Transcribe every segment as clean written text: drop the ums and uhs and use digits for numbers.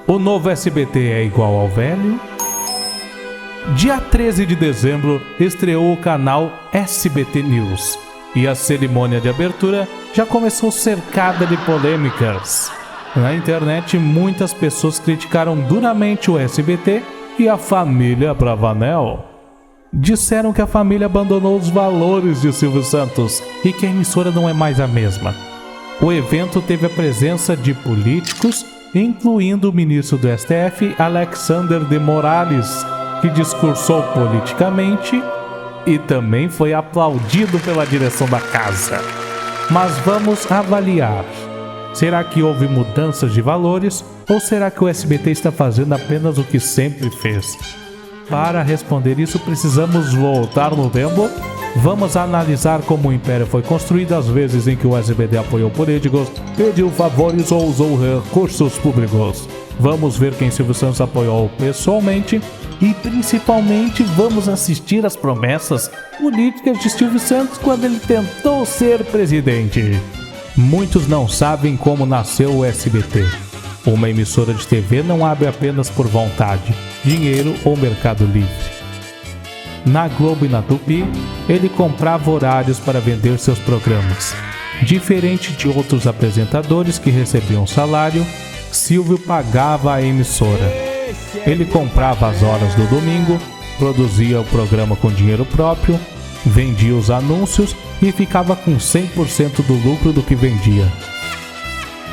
O novo SBT é igual ao velho? Dia 13 de dezembro estreou o canal SBT News e a cerimônia de abertura já começou cercada de polêmicas. Na internet, muitas pessoas criticaram duramente o SBT e a família Bravanel. Disseram que a família abandonou os valores de Silvio Santos e que a emissora não é mais a mesma. O evento teve a presença de políticos, incluindo o ministro do STF, Alexandre de Moraes, que discursou politicamente e também foi aplaudido pela direção da casa. Mas vamos avaliar. Será que houve mudanças de valores ou será que o SBT está fazendo apenas o que sempre fez? Para responder isso, precisamos voltar no tempo. Vamos analisar como o Império foi construído, as vezes em que o SBT apoiou políticos, pediu favores ou usou recursos públicos. Vamos ver quem Silvio Santos apoiou pessoalmente e, principalmente, vamos assistir às promessas políticas de Silvio Santos quando ele tentou ser presidente. Muitos não sabem como nasceu o SBT. Uma emissora de TV não abre apenas por vontade, dinheiro ou mercado livre. Na Globo e na Tupi, ele comprava horários para vender seus programas. Diferente de outros apresentadores que recebiam salário, Silvio pagava a emissora. Ele comprava as horas do domingo, produzia o programa com dinheiro próprio, vendia os anúncios e ficava com 100% do lucro do que vendia.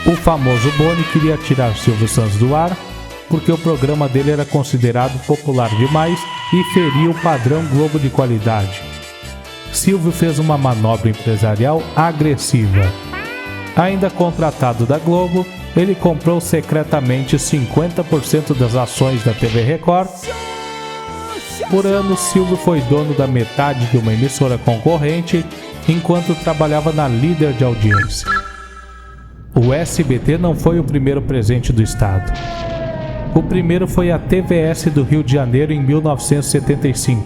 O famoso Boni queria tirar Silvio Santos do ar porque o programa dele era considerado popular demais e feria o padrão Globo de qualidade. Silvio fez uma manobra empresarial agressiva. Ainda contratado da Globo, ele comprou secretamente 50% das ações da TV Record. Por ano, Silvio foi dono da metade de uma emissora concorrente, enquanto trabalhava na líder de audiência. O SBT não foi o primeiro presente do Estado. O primeiro foi a TVS do Rio de Janeiro em 1975.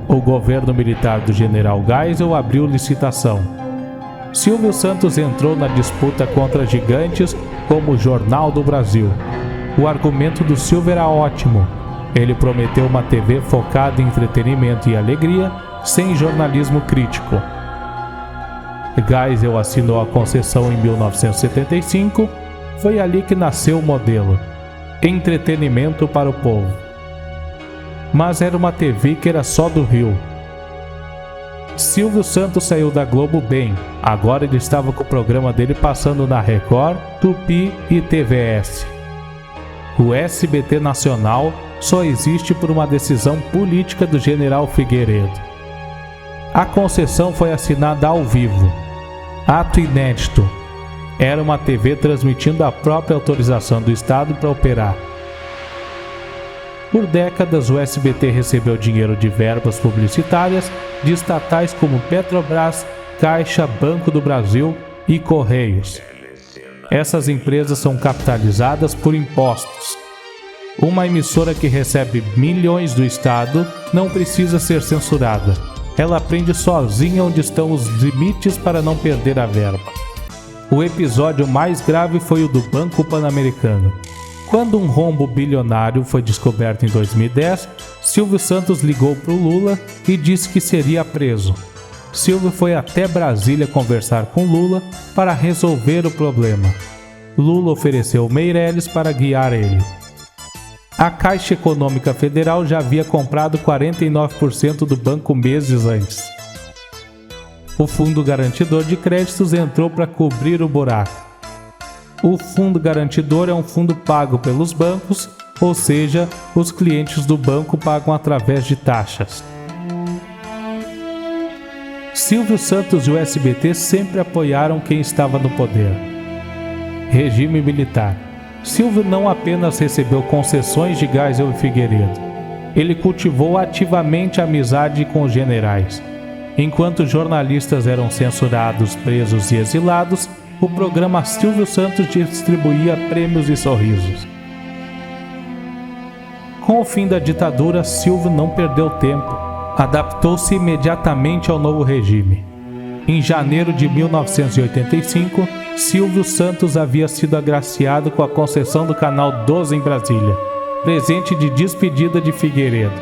O governo militar do general Geisel abriu licitação. Silvio Santos entrou na disputa contra gigantes como o Jornal do Brasil. O argumento do Silvio era ótimo. Ele prometeu uma TV focada em entretenimento e alegria, sem jornalismo crítico. Geisel assinou a concessão em 1975. Foi ali que nasceu o modelo: entretenimento para o povo. Mas era uma TV que era só do Rio. Silvio Santos saiu da Globo bem. Agora ele estava com o programa dele passando na Record, Tupi e TVS. O SBT Nacional só existe por uma decisão política do general Figueiredo. A concessão foi assinada ao vivo. Ato inédito. Era uma TV transmitindo a própria autorização do Estado para operar. Por décadas, o SBT recebeu dinheiro de verbas publicitárias de estatais como Petrobras, Caixa, Banco do Brasil e Correios. Essas empresas são capitalizadas por impostos. Uma emissora que recebe milhões do Estado não precisa ser censurada. Ela aprende sozinha onde estão os limites para não perder a verba. O episódio mais grave foi o do Banco Pan-Americano. Quando um rombo bilionário foi descoberto em 2010, Silvio Santos ligou para o Lula e disse que seria preso. Silvio foi até Brasília conversar com Lula para resolver o problema. Lula ofereceu Meirelles para guiar ele. A Caixa Econômica Federal já havia comprado 49% do banco meses antes. O Fundo Garantidor de Créditos entrou para cobrir o buraco. O Fundo Garantidor é um fundo pago pelos bancos, ou seja, os clientes do banco pagam através de taxas. Silvio Santos e o SBT sempre apoiaram quem estava no poder. Regime militar. Silvio não apenas recebeu concessões de Geisel e Figueiredo, ele cultivou ativamente a amizade com os generais. Enquanto jornalistas eram censurados, presos e exilados, o programa Silvio Santos distribuía prêmios e sorrisos. Com o fim da ditadura, Silvio não perdeu tempo. Adaptou-se imediatamente ao novo regime. Em janeiro de 1985, Silvio Santos havia sido agraciado com a concessão do Canal 12 em Brasília, presente de despedida de Figueiredo.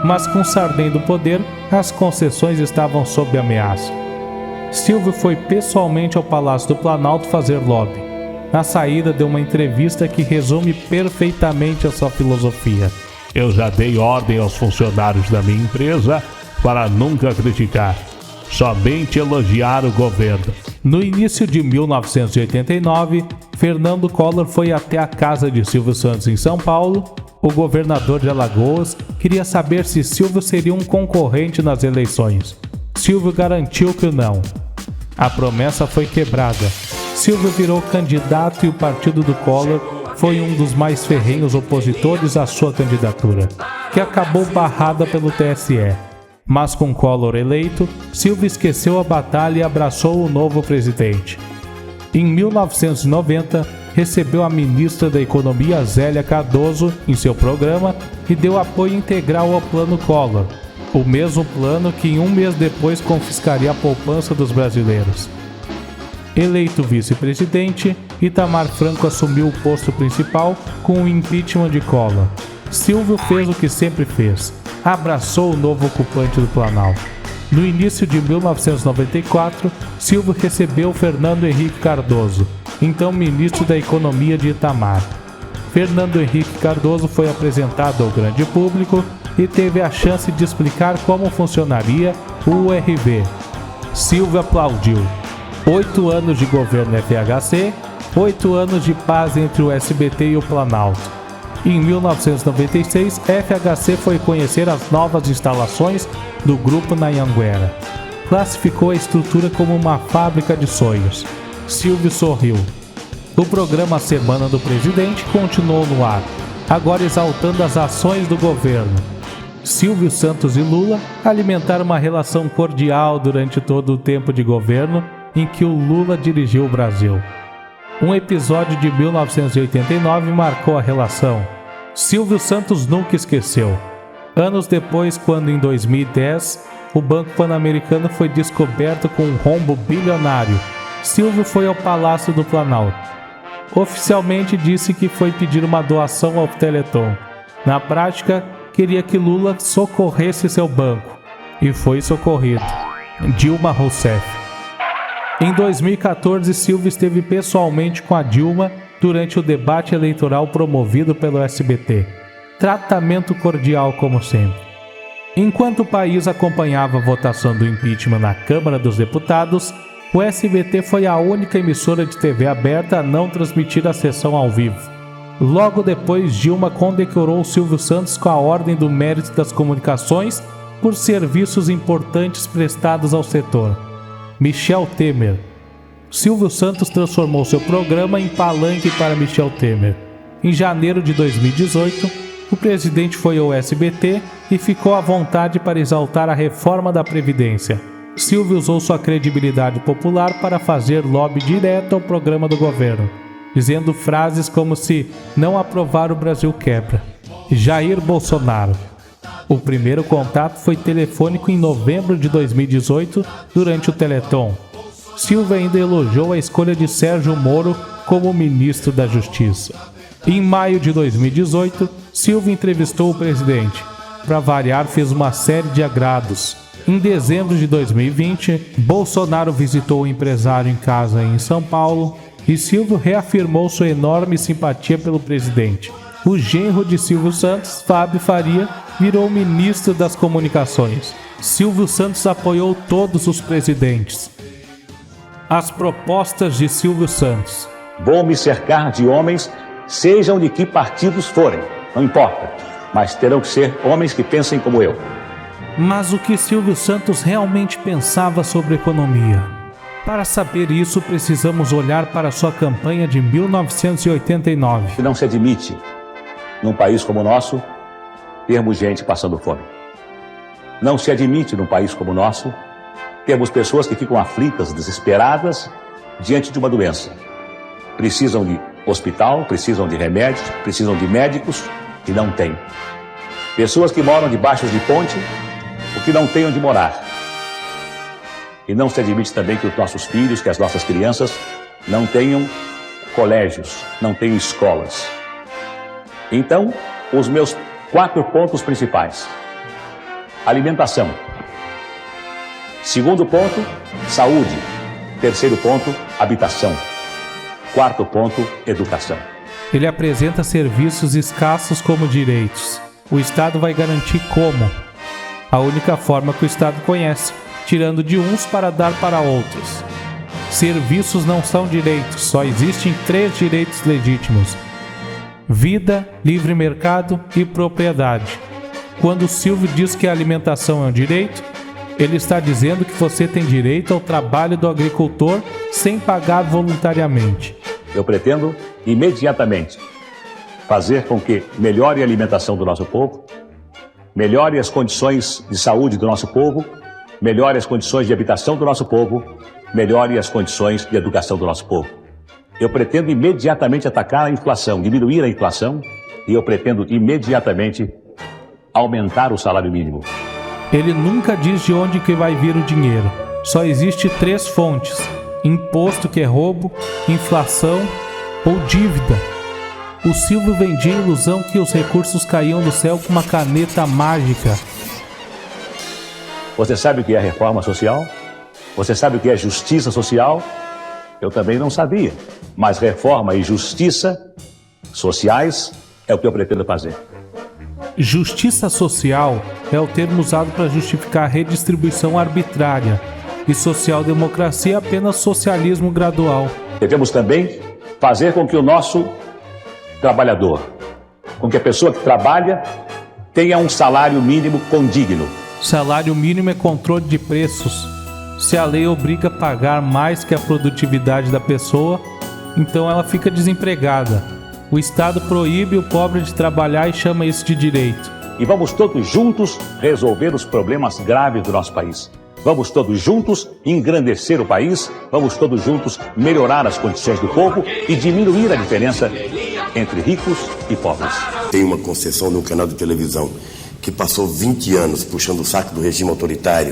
Mas com Sarney do poder, as concessões estavam sob ameaça. Silvio foi pessoalmente ao Palácio do Planalto fazer lobby. Na saída, deu uma entrevista que resume perfeitamente a sua filosofia. Eu já dei ordem aos funcionários da minha empresa para nunca criticar, somente elogiar o governo. No início de 1989, Fernando Collor foi até a casa de Silvio Santos em São Paulo. O governador de Alagoas queria saber se Silvio seria um concorrente nas eleições. Silvio garantiu que não. A promessa foi quebrada. Silvio virou candidato e o partido do Collor foi um dos mais ferrenhos opositores à sua candidatura, que acabou barrada pelo TSE. Mas com Collor eleito, Silvio esqueceu a batalha e abraçou o novo presidente. Em 1990, recebeu a ministra da Economia Zélia Cardoso em seu programa e deu apoio integral ao Plano Collor, o mesmo plano que um mês depois confiscaria a poupança dos brasileiros. Eleito vice-presidente, Itamar Franco assumiu o posto principal com o impeachment de Collor. Silvio fez o que sempre fez: abraçou o novo ocupante do Planalto. No início de 1994, Silvio recebeu Fernando Henrique Cardoso, então ministro da Economia de Itamar. Fernando Henrique Cardoso foi apresentado ao grande público e teve a chance de explicar como funcionaria o URV. Silvio aplaudiu. 8 anos de governo FHC, 8 anos de paz entre o SBT e o Planalto. Em 1996, FHC foi conhecer as novas instalações do grupo na Anhanguera. Classificou a estrutura como uma fábrica de sonhos. Silvio sorriu. O programa Semana do Presidente continuou no ar, agora exaltando as ações do governo. Silvio Santos e Lula alimentaram uma relação cordial durante todo o tempo de governo em que o Lula dirigiu o Brasil. Um episódio de 1989 marcou a relação. Silvio Santos nunca esqueceu. Anos depois, quando em 2010 o Banco Pan-Americano foi descoberto com um rombo bilionário, Silvio foi ao Palácio do Planalto. Oficialmente disse que foi pedir uma doação ao Teleton. Na prática, queria que Lula socorresse seu banco. E foi socorrido. Dilma Rousseff. Em 2014, Silvio esteve pessoalmente com a Dilma durante o debate eleitoral promovido pelo SBT. Tratamento cordial como sempre. Enquanto o país acompanhava a votação do impeachment na Câmara dos Deputados, o SBT foi a única emissora de TV aberta a não transmitir a sessão ao vivo. Logo depois, Dilma condecorou Silvio Santos com a Ordem do Mérito das Comunicações por serviços importantes prestados ao setor. Michel Temer. Silvio Santos transformou seu programa em palanque para Michel Temer. Em janeiro de 2018, o presidente foi ao SBT e ficou à vontade para exaltar a reforma da Previdência. Silvio usou sua credibilidade popular para fazer lobby direto ao programa do governo, dizendo frases como se não aprovar o Brasil quebra. Jair Bolsonaro. O primeiro contato foi telefônico em novembro de 2018, durante o Teleton. Silvio ainda elogiou a escolha de Sérgio Moro como ministro da Justiça. Em maio de 2018, Silvio entrevistou o presidente. Para variar, fez uma série de agrados. Em dezembro de 2020, Bolsonaro visitou o empresário em casa em São Paulo e Silvio reafirmou sua enorme simpatia pelo presidente. O genro de Silvio Santos, Fábio Faria, virou ministro das Comunicações. Silvio Santos apoiou todos os presidentes. As propostas de Silvio Santos. Vou me cercar de homens, sejam de que partidos forem, não importa, mas terão que ser homens que pensem como eu. Mas o que Silvio Santos realmente pensava sobre economia? Para saber isso, precisamos olhar para sua campanha de 1989. Não se admite, num país como o nosso, termos gente passando fome. Não se admite, num país como o nosso, termos pessoas que ficam aflitas, desesperadas, diante de uma doença. Precisam de hospital, precisam de remédios, precisam de médicos e não têm. Pessoas que moram debaixo de ponte, ou que não têm onde morar. E não se admite também que os nossos filhos, que as nossas crianças não tenham colégios, não tenham escolas. Então, os meus 4 pontos principais: alimentação. Segundo ponto, saúde. Terceiro ponto, habitação. Quarto ponto, educação. Ele apresenta serviços escassos como direitos. O Estado vai garantir como? A única forma que o Estado conhece, tirando de uns para dar para outros. Serviços não são direitos, só existem 3 direitos legítimos: vida, livre mercado e propriedade. Quando o Silvio diz que a alimentação é um direito, ele está dizendo que você tem direito ao trabalho do agricultor sem pagar voluntariamente. Eu pretendo imediatamente fazer com que melhore a alimentação do nosso povo, melhore as condições de saúde do nosso povo, melhore as condições de habitação do nosso povo, melhore as condições de educação do nosso povo. Eu pretendo imediatamente atacar a inflação, diminuir a inflação, e eu pretendo imediatamente aumentar o salário mínimo. Ele nunca diz de onde que vai vir o dinheiro. Só existe 3 fontes: imposto, que é roubo, inflação ou dívida. O Silvio vendia a ilusão que os recursos caíam do céu com uma caneta mágica. Você sabe o que é reforma social? Você sabe o que é justiça social? Eu também não sabia. Mas reforma e justiça sociais é o que eu pretendo fazer. Justiça social é o termo usado para justificar a redistribuição arbitrária, e social-democracia é apenas socialismo gradual. Devemos também fazer com que o nosso trabalhador, com que a pessoa que trabalha tenha um salário mínimo condigno. Salário mínimo é controle de preços. Se a lei obriga a pagar mais que a produtividade da pessoa, então ela fica desempregada. O Estado proíbe o pobre de trabalhar e chama isso de direito. E vamos todos juntos resolver os problemas graves do nosso país. Vamos todos juntos engrandecer o país, vamos todos juntos melhorar as condições do povo e diminuir a diferença entre ricos e pobres. Tem uma concessão de um canal de televisão que passou 20 anos puxando o saco do regime autoritário